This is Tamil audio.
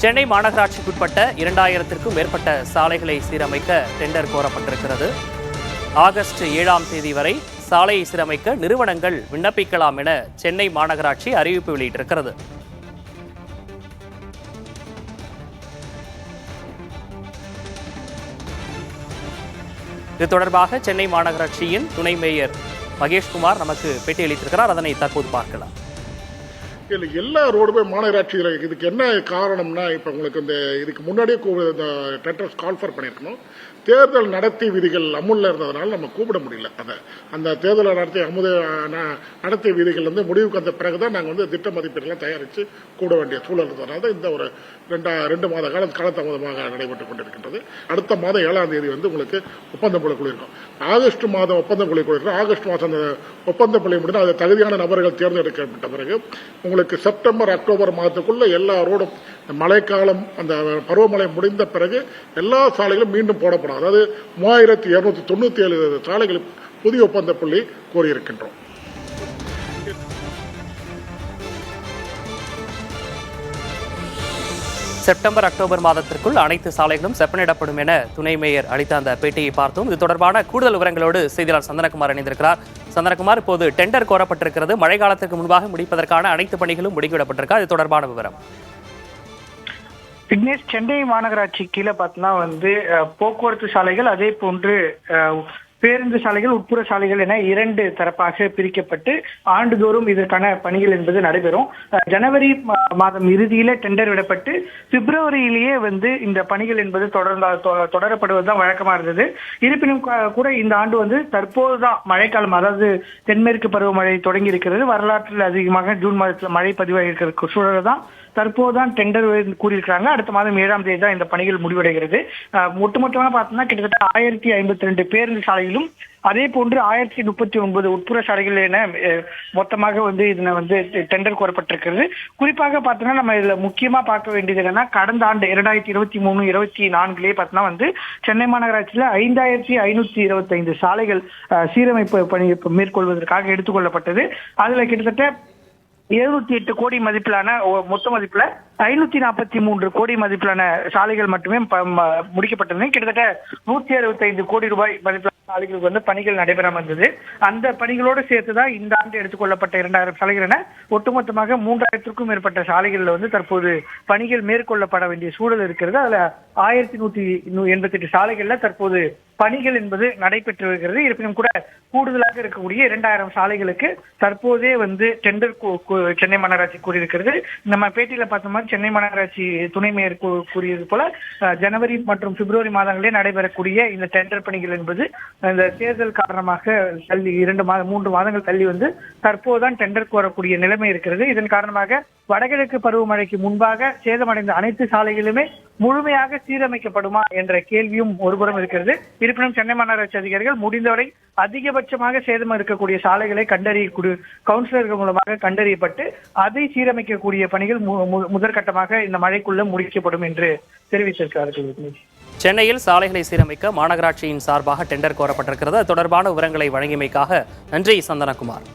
சென்னை மாநகராட்சிக்குட்பட்ட 2000க்கும் மேற்பட்ட சாலைகளை சீரமைக்க டெண்டர் கோரப்பட்டிருக்கிறது. ஆகஸ்ட் 7ஆம் தேதி வரை சாலையை சீரமைக்க நிறுவனங்கள் விண்ணப்பிக்கலாம் என சென்னை மாநகராட்சி அறிவிப்பு வெளியிட்டிருக்கிறது. இது தொடர்பாக சென்னை மாநகராட்சியின் துணை மேயர் மகேஷ்குமார் நமக்கு பேட்டியளித்திருக்கிறார். அதனை தற்போது பார்க்கலாம். எல்லா ரோடுமே மாநகராட்சியில் இதுக்கு என்ன காரணம்னா, இப்போ உங்களுக்கு இந்த இதுக்கு முன்னாடியே டெண்டர்ஸ் கால்ஃபர் பண்ணியிருக்கணும். தேர்தல் நடத்தை விதிகள் அமுல்ல இருந்ததுனால நம்ம கூப்பிட முடியல. அந்த தேர்தல் நடத்தை விதிகள் முடிவுக்கு வந்த பிறகுதான் நாங்கள் திட்ட மதிப்பீடுலாம் தயாரித்து கூட வேண்டிய சூழல் இருந்ததுனால இந்த ஒரு 2 மாத காலதாமதமாக நடைபெற்றுக் கொண்டிருக்கின்றது. அடுத்த மாதம் 7ஆம் தேதி உங்களுக்கு ஒப்பந்தம் குழு இருக்கும். ஆகஸ்ட் மாதம் ஒப்பந்தம் குழு இருக்கும். ஆகஸ்ட் மாதம் அந்த ஒப்பந்தம் குழு முடிந்து அது தகுதியான நபர்கள் தேர்ந்தெடுக்கப்பட்ட பிறகு உங்களுக்கு செப்டம்பர் அக்டோபர் மாதத்துக்குள்ள எல்லா ரோடும் மழைக்காலம் அந்த பருவமழை முடிந்த பிறகு எல்லா சாலைகளும் மீண்டும் போடப்படும். அதாவது 3297 சாலைகள் புதிய ஒப்பந்த புள்ளி கோரியிருக்கின்றோம். செப்டம்பர் அக்டோபர் மாதத்திற்குள் அனைத்து சாலைகளும் செப்பனிடப்படும் என துணை மேயர் அளித்த அந்த பேட்டியை பார்த்தோம். இது தொடர்பான கூடுதல் விவரங்களோடு செய்தியாளர் சந்தனகுமார் இணைந்திருக்கிறார். சந்தனகுமார், இப்போது டெண்டர் கோரப்பட்டிருக்கிறது. மழை காலத்திற்கு முன்பாக முடிப்பதற்கான அனைத்து பணிகளும் முடுக்கிவிடப்பட்டிருக்கா? இது தொடர்பான விவரம். விக்னேஷ், சென்னை மாநகராட்சி கீழே பார்த்தோம்னா போக்குவரத்து சாலைகள், அதே போன்று பேருந்து சாலைகள், உட்புற சாலைகள் என 2 தரப்பாக பிரிக்கப்பட்டு ஆண்டுதோறும் இதற்கான பணிகள் என்பது நடைபெறும். ஜனவரி மாதம் இறுதியிலே டெண்டர் விடப்பட்டு பிப்ரவரியிலேயே இந்த பணிகள் என்பது தொடரப்படுவதுதான் வழக்கமா இருந்தது. இருப்பினும் கூட இந்த ஆண்டு தற்போதுதான் மழைக்காலம், அதாவது தென்மேற்கு பருவமழை தொடங்கி இருக்கிறது. வரலாற்றில் அதிகமாக ஜூன் மாதத்தில் மழை பதிவாகி இருக்கிற சூழல் தான் தற்போதுதான் டெண்டர் கூறியிருக்கிறாங்க. அடுத்த மாதம் 7ஆம் தேதி தான் இந்த பணிகள் முடிவடைகிறது. ஒட்டுமொத்தமாக பார்த்தோம்னா கிட்டத்தட்ட 1052 பேருந்து சாலைகளும், அதே போன்று 1039 உட்புற சாலைகள் என மொத்தமாக இதுல டெண்டர் கோரப்பட்டிருக்கிறது. குறிப்பாக பார்த்தோம்னா நம்ம இதுல முக்கியமா பார்க்க வேண்டியது என்னன்னா, கடந்த ஆண்டு 2023-24 பார்த்தோம்னா சென்னை மாநகராட்சியில 5525 சாலைகள் சீரமைப்பு பணி மேற்கொள்வதற்காக எடுத்துக்கொள்ளப்பட்டது. அதுல கிட்டத்தட்ட 708 கோடி மதிப்பிலான மொத்த மதிப்புல 543 கோடி மதிப்பிலான சாலைகள் மட்டுமே முடிக்கப்பட்டது. கிட்டத்தட்ட 165 கோடி ரூபாய் மதிப்பிலான சாலைகளுக்கு பணிகள் நடைபெறாம இருந்தது. அந்த பணிகளோடு சேர்த்துதான் இந்த ஆண்டு எடுத்துக்கொள்ளப்பட்ட 2000 சாலைகள் என ஒட்டுமொத்தமாக 3000க்கும் மேற்பட்ட சாலைகள்ல தற்போது பணிகள் மேற்கொள்ளப்பட வேண்டிய சூழல் இருக்கிறது. அதுல 1188 சாலைகள்ல தற்போது பணிகள் என்பது நடைபெற்று வருகிறது. இருப்பினும் கூட கூடுதலாக இருக்கக்கூடிய 2000 சாலைகளுக்கு தற்போதே டெண்டர் சென்னை மாநகராட்சி கூறியிருக்கிறது. நம்ம பேட்டியில பார்த்த மாதிரி சென்னை மாநகராட்சி துணை மேயர் கூறியது போல ஜனவரி மற்றும் பிப்ரவரி மாதங்களே நடைபெறக்கூடிய இந்த டெண்டர் பணிகள் என்பது இந்த தேர்தல் காரணமாக தள்ளி 3 மாதங்கள் தள்ளி தற்போதுதான் டெண்டர் கோரக்கூடிய நிலைமை இருக்கிறது. இதன் காரணமாக வடகிழக்கு பருவமழைக்கு முன்பாக சேதமடைந்த அனைத்து சாலைகளுமே முழுமையாக சீரமைக்கப்படுமா என்ற கேள்வியும் ஒருபுறம் இருக்கிறது. இருப்பினும் சென்னை மாநகராட்சி அதிகாரிகள் முடிந்தவரை அதிகபட்சமாக சேதம் இருக்கக்கூடிய சாலைகளை கவுன்சிலர்கள் மூலமாக கண்டறியப்பட்டு அதை சீரமைக்கக்கூடிய பணிகள் முதற்கட்டமாக இந்த மழைக்குள்ள முடிக்கப்படும் என்று தெரிவித்திருக்கிறார்கள். சென்னையில் சாலைகளை சீரமைக்க மாநகராட்சியின் சார்பாக டெண்டர் கோரப்பட்டிருக்கிறது. அது தொடர்பான விவரங்களை வழங்கியமைக்காக நன்றி சந்தனகுமார்.